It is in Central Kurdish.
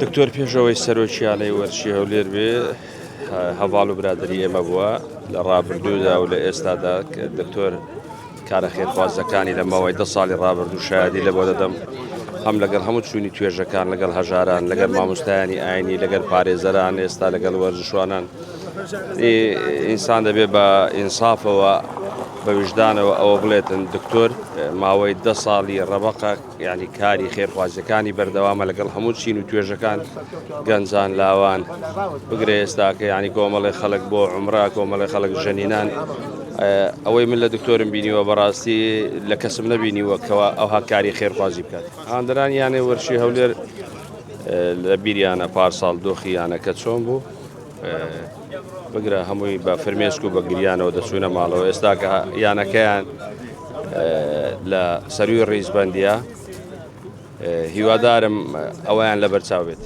دکتۆر پێشەوەی سەرۆکیانەی وەرشی هەولێر بێ هەواڵ و برادری ئێمە بووە لە ڕابردوودا و لە ئێستادا دکتۆر کارە خێرخوازەکانی لە ماوەی 10 ساڵی ڕابردوو شایەدی لە بۆ دەدەم هەم لەگەڵ هەموو چوونی توێژەکان لەگەڵ هەژاران لەگەڵ مامۆستایانی ئاینی لەگەڵ پارێزەران ئێستا لەگەڵ وەرزشوانان ئینسان دەبێ بە ئینسافەوە بە وجدانەوە ئەوە بڵێتن دکتۆر ماوەی 10 ساڵی ڕەبەقە یعنی کاری خێرخوازەکانی بەردەوامە لەگەڵ هەموو چین و توێژەکان گەنجان لاوان بگرێ ئێستاکە ینی کۆمەڵی خەڵک بۆ عومرا کۆمەڵی خەڵک ژەنینان ئەوەی من لە دکتۆرم بینیوە بەڕاستی لە کەسم نەبینیوە کەوا ئەوها کاری خێرخوازی بکات هاندران یانێ وەرشی هەولێر لە بیریانە پارساڵ دۆخییانەکە چۆن بوو بگرە هەمووی بە فرمێسک و بە گریانەوە دەچوونە ماڵەوە ئێستاکە یانەکەیان لە سەروی ڕیزبەندیە هیوادارم ئەویان لە بەرچاو بێت.